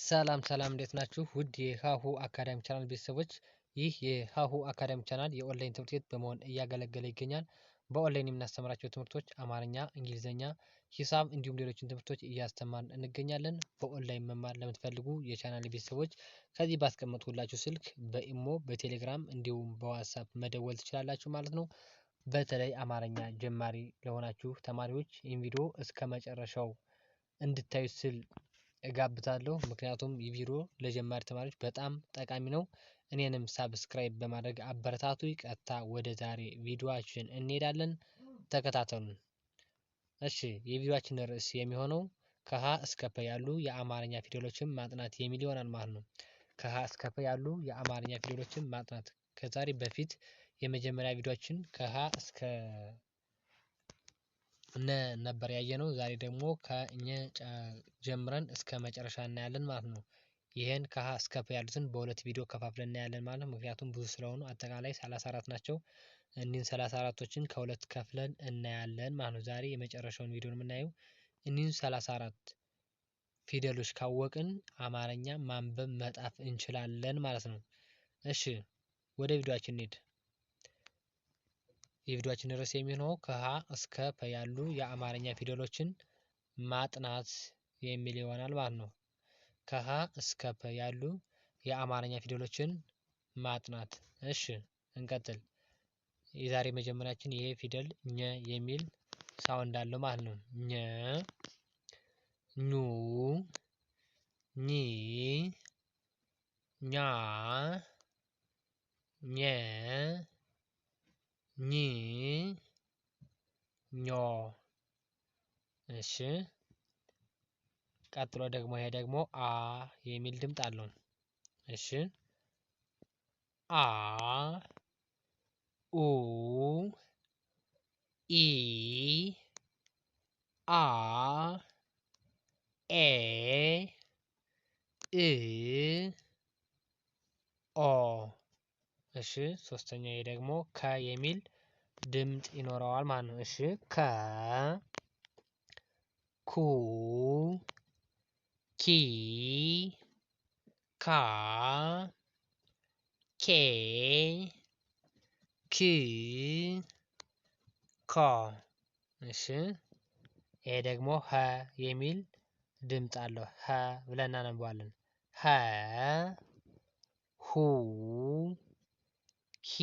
ሰላም እንዴት ናችሁ? ውድ የሀሁ አካዳሚ ቻናል ቤተሰቦች፣ ይህ የሀሁ አካዳሚ ቻናል የኦንላይን ትምህርት ቤት በመሆን እያገለገለ ይገኛል። በኦንላይን የምናስተምራቸው ትምህርቶች አማርኛ፣ እንግሊዘኛ፣ ሂሳብ እንዲሁም ሌሎችን ትምህርቶች እያስተማርን እንገኛለን። በኦንላይን መማር ለምትፈልጉ የቻናል ቤተሰቦች ከዚህ ባስቀመጥኩላችሁ ስልክ በኢሞ፣ በቴሌግራም እንዲሁም በዋትሳፕ መደወል ትችላላችሁ ማለት ነው። በተለይ አማርኛ ጀማሪ ለሆናችሁ ተማሪዎች ይህን ቪዲዮ እስከ መጨረሻው እንድታዩት ስል እጋብዛለሁ። ምክንያቱም ይህ ቪዲዮ ለጀማሪ ተማሪዎች በጣም ጠቃሚ ነው። እኔንም ሳብስክራይብ በማድረግ አበረታቱ። ቀጥታ ወደ ዛሬ ቪዲዮአችን እንሄዳለን። ተከታተሉን። እሺ፣ የቪዲዮአችን ርዕስ የሚሆነው ከሀ እስከ ፐ ያሉ የአማርኛ ፊደሎችን ማጥናት የሚል ይሆናል ማለት ነው። ከሀ እስከ ፐ ያሉ የአማርኛ ፊደሎችን ማጥናት ከዛሬ በፊት የመጀመሪያ ቪዲዮአችን ከሀ እስከ ነበር ያየነው። ዛሬ ደግሞ ከእኘ ጀምረን እስከ መጨረሻ እናያለን ማለት ነው። ይህን ከሀ እስከ ፐ ያሉትን በሁለት ቪዲዮ ከፋፍለን እናያለን ማለት ነው። ምክንያቱም ብዙ ስለሆኑ አጠቃላይ 34 ናቸው። እኒህን 34ቶችን ከሁለት ከፍለን እናያለን ማለት ነው። ዛሬ የመጨረሻውን ቪዲዮ የምናየው እኒህን 34 ፊደሎች ካወቅን አማርኛ ማንበብ መጻፍ እንችላለን ማለት ነው። እሺ፣ ወደ ቪዲዮአችን እንሂድ። የቪዲዮአችን ርዕስ የሚሆነው ከሀ እስከ ፐ ያሉ የአማርኛ ፊደሎችን ማጥናት የሚል ይሆናል ማለት ነው። ከሀ እስከ ፐ ያሉ የአማርኛ ፊደሎችን ማጥናት። እሺ፣ እንቀጥል። የዛሬ መጀመሪያችን ይሄ ፊደል ኘ የሚል ሳውንድ አለው ማለት ነው። ኘ፣ ኙ፣ ኚ፣ ኛ፣ ኘ፣ ኝ፣ ኞ። እሺ፣ ቀጥሎ ደግሞ ይሄ ደግሞ አ የሚል ድምፅ አለው። እሺ፣ አ፣ ኡ፣ ኢ፣ አ፣ ኤ፣ እ፣ ኦ። እሺ፣ ሶስተኛ ይሄ ደግሞ ከ የሚል ድምፅ ይኖረዋል ማለት ነው። እሺ፣ ከ፣ ኩ፣ ኪ፣ ካ፣ ኬ፣ ክ፣ ኮ። እሺ፣ ይሄ ደግሞ ሀ የሚል ድምፅ አለው። ሀ ብለን እናነባዋለን። ሀ፣ ሁ፣ ሂ፣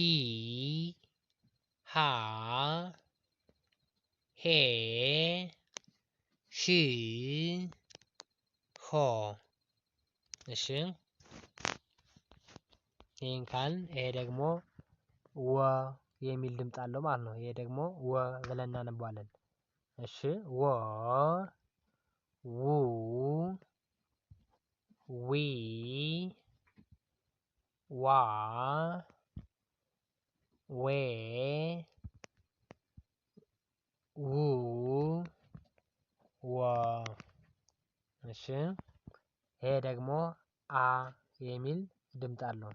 ሃ፣ ሄ፣ ሽ፣ ሆ። እሺ፣ ይህን ካልን ይሄ ደግሞ ወ የሚል ድምፅ አለው ማለት ነው። ይሄ ደግሞ ወ ብለን እናነባዋለን። እሺ፣ ወ፣ ው፣ ዊ፣ ዋ፣ ዌ፣ ው፣ ወ። እሺ፣ ይሄ ደግሞ አ የሚል ድምፅ አለው።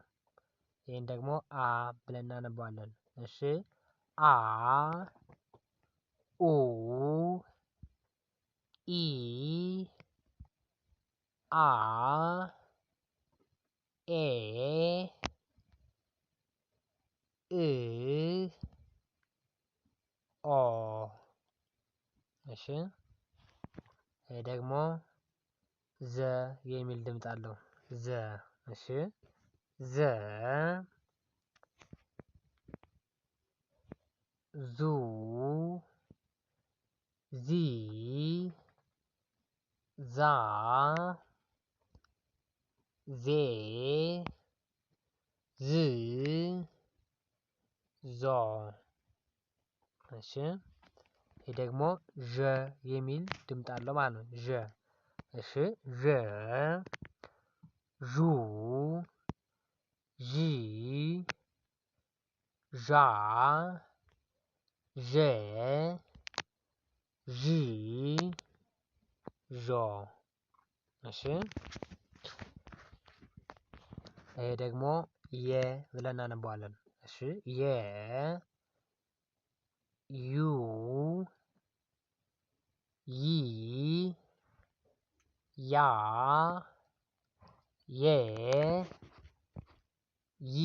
ይህን ደግሞ አ ብለን እናነባዋለን። እሺ፣ አ፣ ኡ፣ ኢ፣ አ፣ ኤ፣ እ፣ ኦ። እሺ፣ ይሄ ደግሞ ዘ የሚል ድምፅ አለው። ዘ። እሺ፣ ዘ፣ ዙ፣ ዚ፣ ዛ፣ ዜ፣ ዝ፣ ዞ። እሺ፣ ይህ ደግሞ ዠ የሚል ድምፅ አለው ማለት ነው። ዠ። እሺ፣ ዠ፣ ዡ፣ ዢ፣ ዣ፣ ዤ፣ ዢ፣ ዦ። እሺ፣ ይሄ ደግሞ የ ብለን እናነባዋለን። እሺ፣ የ፣ ዩ፣ ይ፣ ያ፣ የ ይ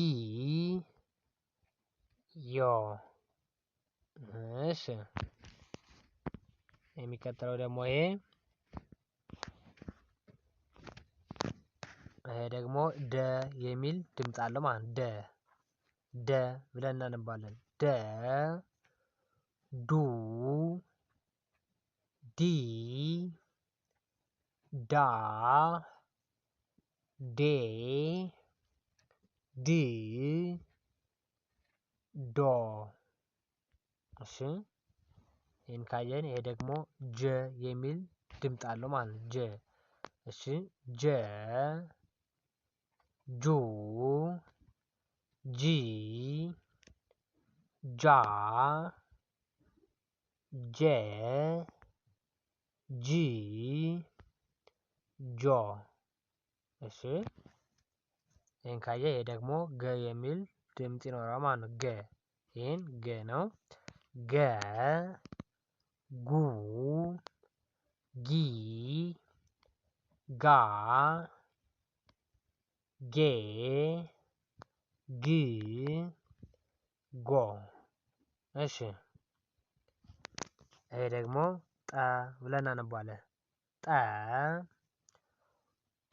ዮ። እሺ የሚቀጥለው ደግሞ ይሄ ደግሞ ደ የሚል ድምፅ አለው ማለት ነው። ደ ብለን እናነባለን። ደ ዱ ዲ ዳ ዴ ድ ዶ። እሺ ይህን ካየን ይሄ ደግሞ ጀ የሚል ድምፅ አለው ማለት ነው። ጀ። እሺ ጀ ጁ ጂ ጃ ጄ ጂ ጆ። እሺ ይህን ካየ ይሄ ደግሞ ገ የሚል ድምፅ ይኖረዋል ማለት ነው። ገ። ይህን ገ ነው። ገ ጉ ጊ ጋ ጌ ግ ጎ። እሺ ይሄ ደግሞ ጠ ብለን እናነባለን። ጠ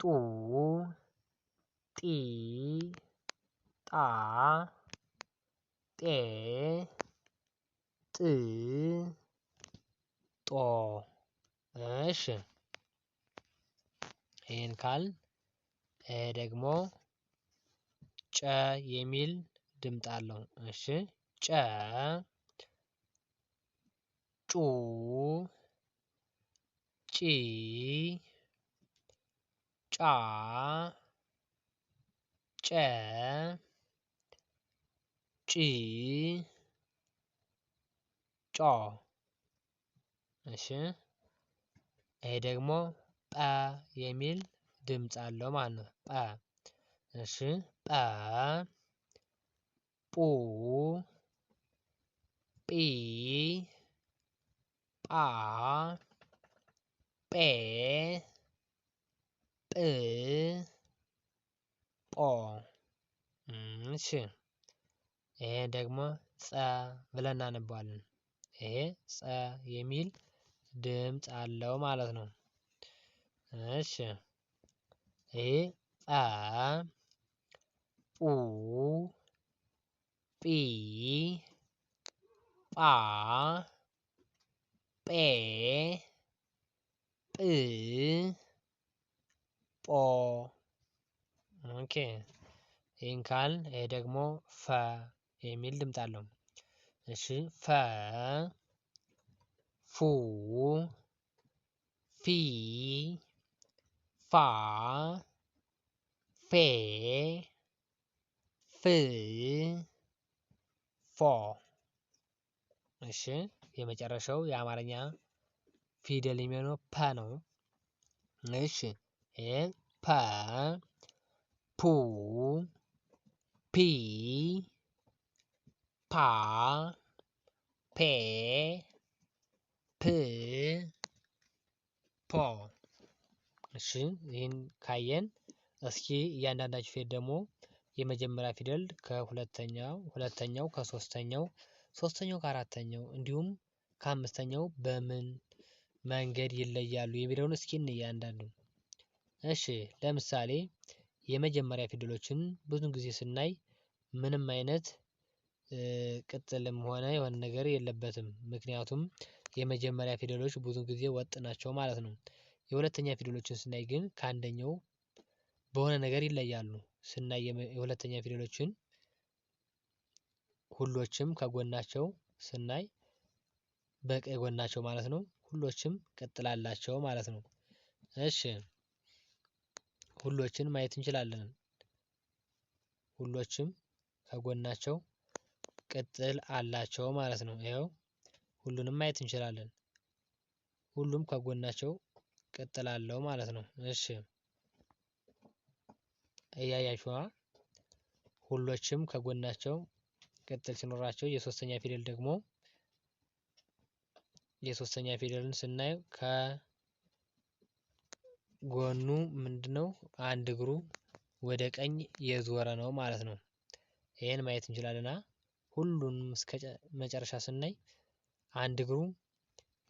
ጡ ጢ ጣ ጤ ጥ ጦ። እሺ ይህን ካል ደግሞ ጨ የሚል ድምፅ አለው። እሺ ጨ ጩ ጪ ጫ ጨ ጪ ጮ። እሺ ይሄ ደግሞ ጰ የሚል ድምፅ አለው ማለት ነው። ጰ። እሺ ጰ ጱ ጲ ጳ ጴ ጵ ጶ። እሺ ይሄ ደግሞ ጸ ብለን እናነባለን። ይሄ ጸ የሚል ድምፅ አለው ማለት ነው። እሺ ይሄ ጸ ጱ ጲ ጳ ጴ ጵ ጶ። ኦኬ ይህን ካልን ይሄ ደግሞ ፈ የሚል ድምፅ አለው። እሺ ፈ ፉ ፊ ፋ ፌ ፍ ፎ። እሺ የመጨረሻው የአማርኛ ፊደል የሚሆነው ፐ ነው። እሺ ይሄ ፐ ፑ ፒ ፓ ፔ ፕ ፖ። እሺ ይህን ካየን እስኪ እያንዳንዳችሁ ፊደል ደግሞ የመጀመሪያ ፊደል ከሁለተኛው፣ ሁለተኛው ከሶስተኛው፣ ሶስተኛው ከአራተኛው እንዲሁም ከአምስተኛው በምን መንገድ ይለያሉ የሚለውን እስኪ እያንዳንዱ። እሺ ለምሳሌ የመጀመሪያ ፊደሎችን ብዙ ጊዜ ስናይ ምንም አይነት ቅጥልም ሆነ የሆነ ነገር የለበትም። ምክንያቱም የመጀመሪያ ፊደሎች ብዙ ጊዜ ወጥ ናቸው ማለት ነው። የሁለተኛ ፊደሎችን ስናይ ግን ከአንደኛው በሆነ ነገር ይለያሉ። ስናይ የሁለተኛ ፊደሎችን ሁሎችም ከጎናቸው ስናይ በቀኝ ጎናቸው ማለት ነው ሁሎችም ቅጥል አላቸው ማለት ነው። እሺ ሁሎችን ማየት እንችላለን። ሁሎችም ከጎናቸው ቅጥል አላቸው ማለት ነው። ይኸው ሁሉንም ማየት እንችላለን። ሁሉም ከጎናቸው ቅጥል አለው ማለት ነው። እሺ እያያችኋ ሁሎችም ከጎናቸው ቅጥል ሲኖራቸው የሶስተኛ ፊደል ደግሞ የሶስተኛ ፊደልን ስናየው ከጎኑ ምንድነው አንድ እግሩ ወደ ቀኝ የዞረ ነው ማለት ነው። ይሄን ማየት እንችላለና ሁሉንም እስከ መጨረሻ ስናይ አንድ እግሩ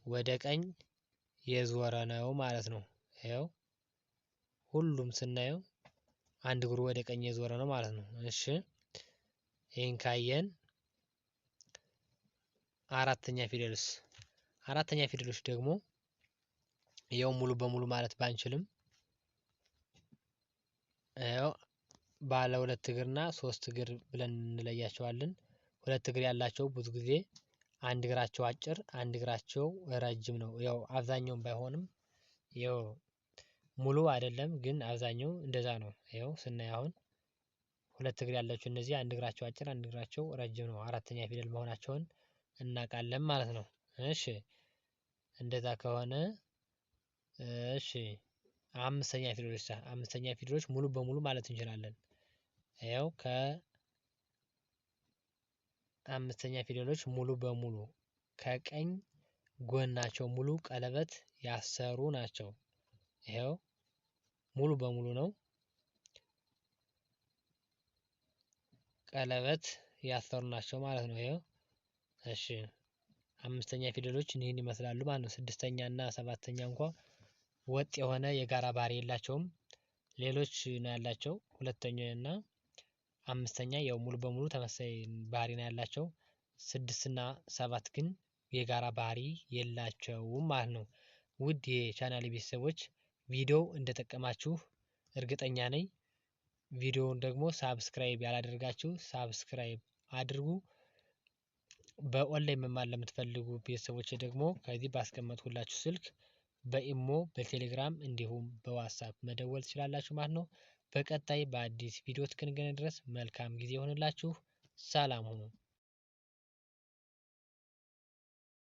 ወደ ቀኝ የዞረ ነው ማለት ነው። ይኸው ሁሉም ስናየው አንድ እግሩ ወደ ቀኝ የዞረ ነው ማለት ነው። እሺ ይህን ካየን አራተኛ ፊደሎች ደግሞ ያው ሙሉ በሙሉ ማለት ባንችልም ያው ባለ 2 እግርና 3 እግር ብለን እንለያቸዋለን። 2 እግር ያላቸው ብዙ ጊዜ አንድ እግራቸው አጭር አንድ እግራቸው ረጅም ነው። ያው አብዛኛውን ባይሆንም ያው ሙሉ አይደለም ግን አብዛኛው እንደዛ ነው። ያው ስናይ አሁን 2 እግር ያላቸው እነዚህ አንድ እግራቸው አጭር አንድ እግራቸው ረጅም ነው። አራተኛ ፊደል መሆናቸውን እናውቃለን ማለት ነው። እሺ እንደዛ ከሆነ እሺ አምስተኛ ፊደሎች ሙሉ በሙሉ ማለት እንችላለን። ያው ከአምስተኛ ፊደሎች ሙሉ በሙሉ ከቀኝ ጎናቸው ሙሉ ቀለበት ያሰሩ ናቸው። ይኸው ሙሉ በሙሉ ነው ቀለበት ያሰሩ ናቸው ማለት ነው። ይኸው እሺ አምስተኛ ፊደሎች ይህን ይመስላሉ ማለት ነው። ስድስተኛ እና ሰባተኛ እንኳን ወጥ የሆነ የጋራ ባህሪ የላቸውም። ሌሎች ነው ያላቸው ሁለተኛ እና አምስተኛ ያው ሙሉ በሙሉ ተመሳሳይ ባህሪ ነው ያላቸው። 6 እና 7 ግን የጋራ ባህሪ የላቸውም ማለት ነው። ውድ የቻናሌ ቤተሰቦች ቪዲዮው እንደጠቀማችሁ እርግጠኛ ነኝ። ቪዲዮውን ደግሞ ሳብስክራይብ ያላደረጋችሁ ሳብስክራይብ አድርጉ። በኦንላይን መማር ለምትፈልጉ ቤተሰቦች ደግሞ ከዚህ ባስቀመጥኩላችሁ ስልክ በኢሞ በቴሌግራም እንዲሁም በዋትስአፕ መደወል ትችላላችሁ ማለት ነው። በቀጣይ በአዲስ ቪዲዮ እስክንገናኝ ድረስ መልካም ጊዜ ይሁንላችሁ። ሰላም ሁኑ።